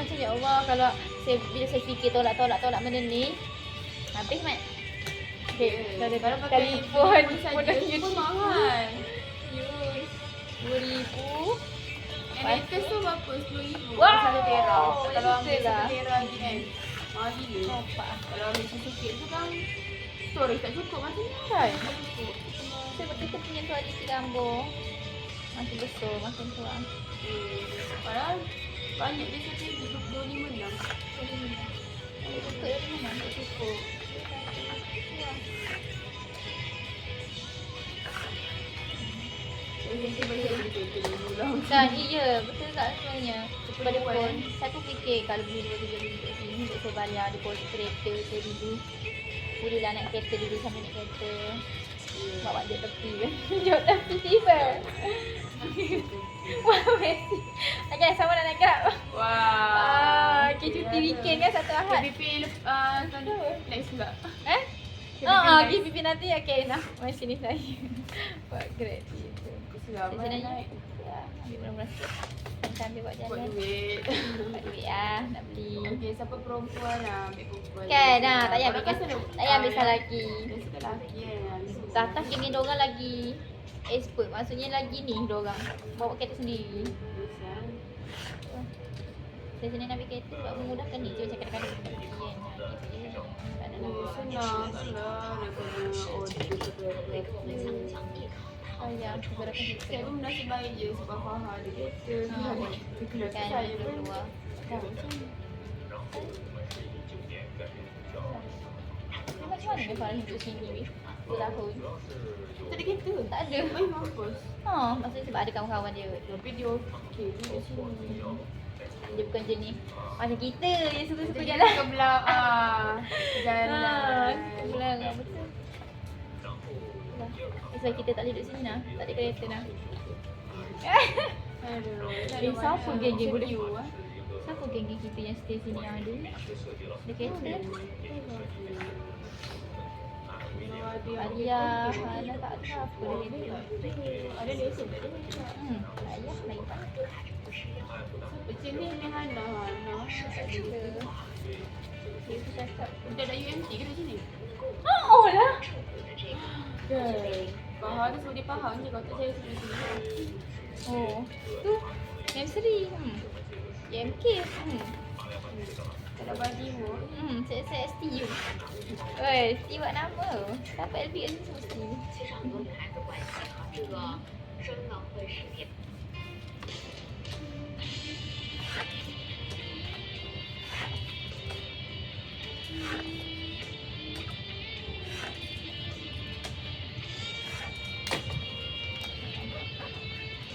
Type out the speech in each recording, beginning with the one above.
macam ya Allah, kalau bila saya fikir tolak benda ni, habis Mat. Okay, dah ada Kalau pakai telefon saja pun mahal. 2,000. Yang latest tu berapa? 10,000. Wow, Satu tera. Kalau ambil betul lah. satu tera lagi kan. Mahal gila. Nampak. Kalau ambil sikit tu kan storage tak cukup macam ni. Kan? Tak cukup. Saya kita punya tu ada 3 gambar. Makin besar, makin tua. Padahal banyak dia kata 256. Cukup dari mana? Tak cukup. Kan, iya, betul tak sebenarnya. Pada pun, saya pun fikir kalau beli 2,000 kat sini, untuk saya bayar deposit kereta saya dulu. Bolehlah naik kereta dulu sambil naik kereta. Bawa dia tepi kan. Jauh tepi tiba. Wah, Messi. Okay, sama nak naik grab. Wah. Okay, cuti weekend kan satu Ahad. KBP next pula. Eh? KBP KBP nanti. Okay, nah. Mari sini saya. Buat grab. Selamat Saya naik. ambil murah-murah sikit. Sambil buat Buat jalan. duit. Buat duit lah, nak beli. Okay, siapa perempuan lah ambil perempuan. Kan, tak payah ambil Orang tak kan payah ambil salah lelaki. Dia suka lelaki kan. Tata geng dorang lagi expert, maksudnya lagi ni dorang bawa kereta sendiri. Saya sini nak ambil kereta sebab memudahkan ni. Macam kadang-kadang kita pergi kan. Gitu je. Tak ada nak buat. Senang taklah nak kena order ke Sayang, beberapa kita. Saya pun nasib baik je sebab Faha ada kereta. Dia Kan, saya pun keluar. kan macam ni. Macam mana dia Farah hidup sini weh? 2 tahun. Tak ada kereta. Tak ada. Mampus. Maksudnya sebab ada kawan-kawan dia. Tapi dia okey je kat sini. Dia bukan jenis macam kita yang suka-suka Dia jalan. ke belah jalan. Belang betul. Sebab kita tak boleh duduk sini lah. Tak ada kereta lah. Aduh. Siapa geng-geng boleh? Sejuk, ah. Siapa geng-geng kita yang stay sini yang ada? Ada kereta. Alia, Hana tak ada apa dia. Ada lesen tak ada? Ayah lagi tak. Macam ni Hana. Kita. Kita cakap. Dia ada UMT ke kat sini? Oh lah. Faham tu sebab dia faham je kalau tak saya sini. Oh. Tu. M3. MK. Kalau bagi mu. Saya STU. Oi, STU buat nama. Dapat LPS ni mesti. 机场轮盘的关系和这个真的会是变。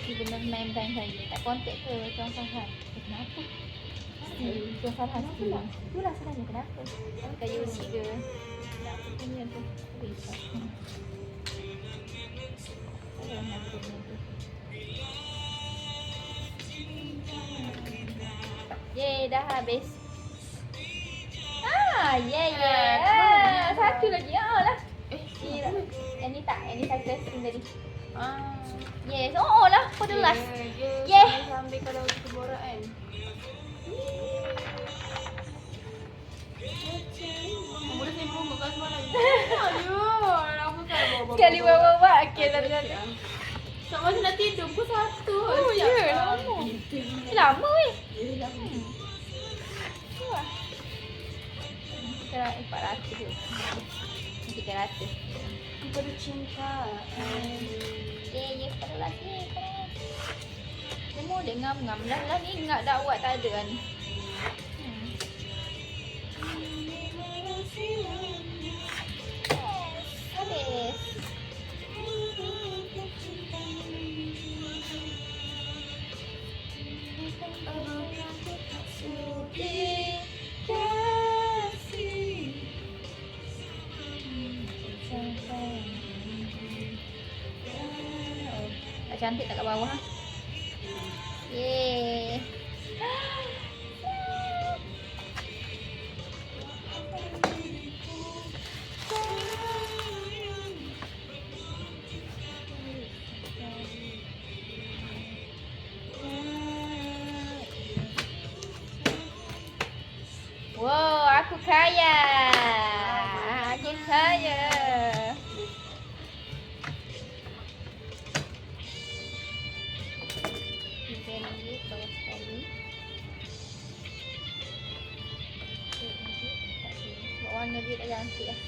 Dia benar main time saya. Tak kontak ke Tuan Farhan. Kenapa? Tuan Farhan pula. Itulah sebenarnya kenapa. Kayu unik ke. Kenapa punya tu. Risau. Ayolah nak punya tu. Yeay, dah habis. Satu lagi. Lah. Yang ni tak. Yang ni saya testing tadi. Yes. Lah. For the last. Yeah. Sambil kalau kita borak kan. Boleh saya buka kat semalam. Aduh, lama kan bawa. Sekali bawa-bawa. Okay, tak ada. Tak masa nak tidur pukul 1. Oh, ya. Lama. Lama weh. Kita 400 je. 300. Percintaan. Ya, pada last ni. Semua dia ngam-ngam. Lah ni ingat dakwat tak ada kan. Habis. Cantik tak kat bawah ha? Yeay. kaya. Aku kaya. RM3 bawah sekali. RM3 kat sini. Sebab warna dia tak cantik lah.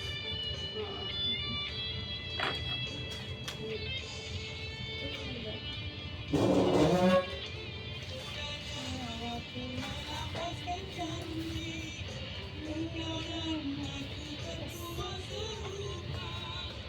Hmm.